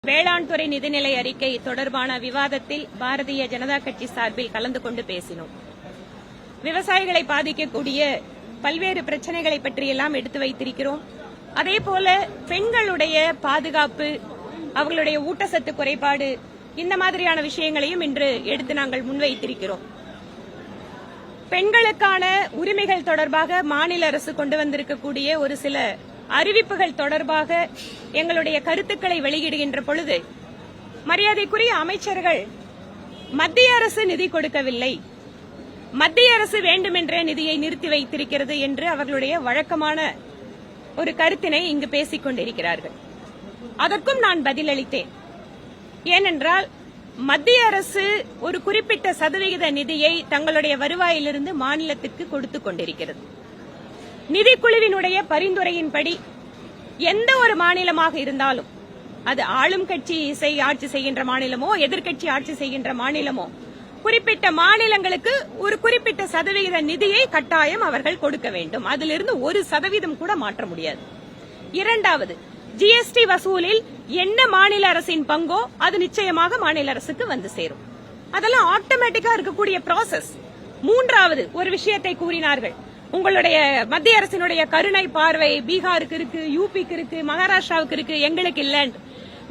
வேளாண் துறை நிதிநிலை அறிக்கை தொடர்பான விவாதத்தில் பாரதிய ஜனதா கட்சி சார்பில் கலந்து கொண்டு பேசினோம். விவசாயிகளை பாதிக்கக்கூடிய பல்வேறு பிரச்சனைகளை பற்றியெல்லாம் எடுத்து வைத்திருக்கிறோம். அதேபோல பெண்களுடைய பாதுகாப்பு, அவர்களுடைய ஊட்டச்சத்து குறைபாடு, இந்த மாதிரியான விஷயங்களையும் இன்று எடுத்து நாங்கள் முன்வைத்திருக்கிறோம். பெண்களுக்கான உரிமைகள் தொடர்பாக மாநில அரசு கொண்டு வந்திருக்கக்கூடிய ஒரு சில அறிவிப்புகள் தொடர்பாக எங்களுடைய கருத்துக்களை வெளியிடுகின்ற பொழுது மரியாதைக்குரிய அமைச்சர்கள் மத்திய அரசு நிதி கொடுக்கவில்லை, மத்திய அரசு வேண்டுமென்றே நிதியை நிறுத்தி வைத்திருக்கிறது என்று அவர்களுடைய வழக்கமான ஒரு கருத்தினை இங்கு பேசிக் கொண்டிருக்கிறார்கள். அதற்கும் நான் பதிலளித்தேன். ஏனென்றால் மத்திய அரசு ஒரு குறிப்பிட்ட சதவிகித நிதியை தங்களுடைய வருவாயிலிருந்து மாநிலத்திற்கு கொடுத்துக் கொண்டிருக்கிறது. நிதிக்குழுவினுடைய பரிந்துரையின்படி எந்த ஒரு மாநிலமாக இருந்தாலும், அது ஆளும் கட்சி ஆட்சி செய்கின்ற மாநிலமோ எதிர்க்கட்சி ஆட்சி செய்கின்ற மாநிலமோ, குறிப்பிட்ட மாநிலங்களுக்கு ஒரு குறிப்பிட்ட சதவிகித நிதியை கட்டாயம் அவர்கள் கொடுக்க வேண்டும். அதிலிருந்து 1% கூட மாற்ற முடியாது. இரண்டாவது, ஜிஎஸ்டி வசூலில் என்ன மாநில அரசின் பங்கோ அது நிச்சயமாக மாநில அரசுக்கு வந்து சேரும். அதெல்லாம் ஆட்டோமேட்டிக்கா இருக்கக்கூடிய ப்ராசஸ். மூன்றாவது ஒரு விஷயத்தை கூறினார்கள், உங்களுடைய மத்திய அரசினுடைய கருணை பார்வை பீகாருக்கு இருக்கு, யூபிக்கு இருக்கு, மகாராஷ்டிராவுக்கு இருக்கு, எங்களுக்கு இல்ல.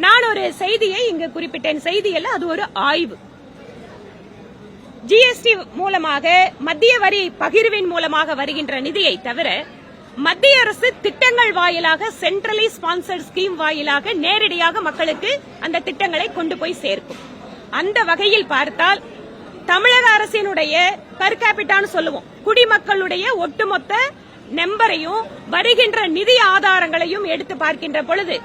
நான் ஒரு செய்தியை இங்கு குறிப்பிட்டேன். செய்தியல்ல, அது ஒரு ஆய்வு. ஜிஎஸ்டி மூலமாக, மத்திய வரி பகிர்வின் மூலமாக வருகின்ற நிதியை தவிர மத்திய அரசு திட்டங்கள் வாயிலாக, சென்ட்ரலி ஸ்பான்சர்ட் ஸ்கீம் வாயிலாக நேரடியாக மக்களுக்கு அந்த திட்டங்களை கொண்டு போய் சேர்க்கும். அந்த வகையில் பார்த்தால் தமிழக அரசினுடைய பர் கேபிட்டான்னு சொல்லுவோம், குடிமக்களுடைய ஒட்டுமொத்த நம்பரையும் வருகின்ற நிதி ஆதாரங்களையும் எடுத்து பார்க்கின்ற பொழுது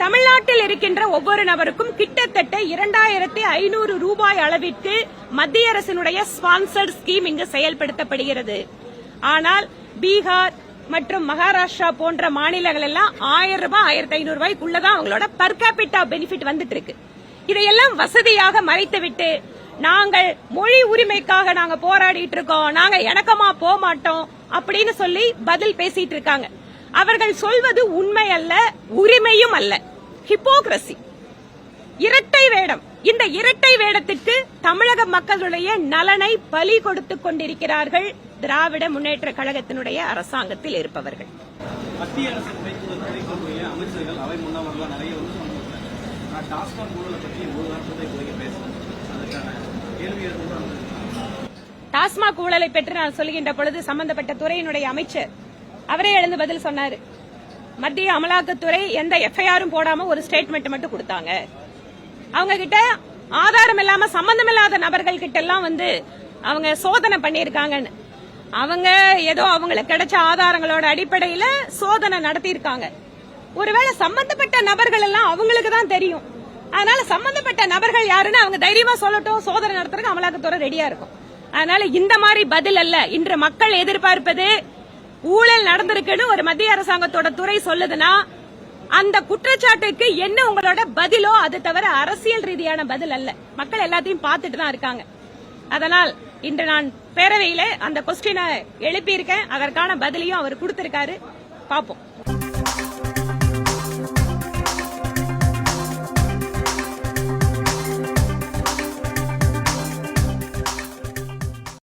தமிழ்நாட்டில் இருக்கின்ற ஒவ்வொரு நபருக்கும் கிட்டத்தட்ட 2500 ரூபாய் அளவிற்கு மத்திய அரசினுடைய ஸ்பான்சர்ட் ஸ்கீம் இங்கு செயல்படுத்தப்படுகிறது. ஆனால் பீகார் மற்றும் மகாராஷ்டிரா போன்ற மாநிலங்கள் எல்லாம் 1000 ரூபாய் 1500 ரூபாய்க்குள்ளதான் அவங்களோட பர் கேபிட்டா பெனிஃபிட் வந்துட்டு இருக்கு. இதையெல்லாம் வசதியாக மறைத்துவிட்டு நாங்கள் மொழி உரிமைக்காக நாங்க போராடிட்டு இருக்கோம், நாங்க இணக்கமா போக மாட்டோம் அப்படின்னு சொல்லி பதில் பேசிட்டு இருக்காங்க. அவர்கள் சொல்வது உண்மை அல்ல, உரிமையும் அல்ல, ஹிப்போக்ரசி, இரட்டை வேடம். இந்த இரட்டை வேடத்திற்கு தமிழக மக்களுடைய நலனை பலி கொடுத்துக் கொண்டிருக்கிறார்கள் திராவிட முன்னேற்ற கழகத்தினுடைய அரசாங்கத்தில் இருப்பவர்கள். மத்திய அரசு அமைச்சர்கள் அவை முன்னவர்கள் நிறைய டாஸ்மாக் ஊழலை பற்றி ஒரு வாரத்தை பேசுறேன். டாஸ்மாக் ஊழலை பற்றி நான் சொல்கின்ற பொழுது சம்பந்தப்பட்ட துறையினுடைய அமைச்சர் அவரே எழுந்து பதில் சொன்னார். மத்திய அமலாக்கத்துறை எந்த எஃப்ஐஆரும் போடாம ஒரு ஸ்டேட்மெண்ட் மட்டும் கொடுத்தாங்க. அவங்க கிட்ட ஆதாரம் இல்லாம சம்பந்தம் இல்லாத நபர்கள் கிட்ட எல்லாம் அவங்க சோதனை பண்ணிருக்காங்கன்னு, அவங்க ஏதோ அவங்களுக்கு கிடைச்ச ஆதாரங்களோட அடிப்படையில சோதனை நடத்தியிருக்காங்க. ஒருவேளை சம்பந்தப்பட்ட நபர்கள் எல்லாம் அவங்களுக்கு தான் தெரியும். அதனால சம்பந்தப்பட்ட நபர்கள் யாருன்னு அவங்க தைரியமா சொல்லட்டும், சோதனை நடத்துறதுக்கு அமலாக்கத்துறை ரெடியா இருக்கும். அதனால இந்த மாதிரி பதில் அல்ல. இன்று மக்கள் எதிர்பார்ப்பது, ஊழல் நடந்திருக்குன்னு ஒரு மத்திய அரசாங்கத்தோட துறை சொல்லுதுன்னா அந்த குற்றச்சாட்டுக்கு என்ன உங்களோட பதிலோ, அது தவிர அரசியல் ரீதியான பதில் அல்ல. மக்கள் எல்லாத்தையும் பார்த்துட்டு தான் இருக்காங்க. அதனால் இன்று நான் பேரவையில அந்த கொஸ்டினை எழுப்பியிருக்கேன், அதற்கான பதிலையும் அவர் கொடுத்திருக்காரு. பார்ப்போம்.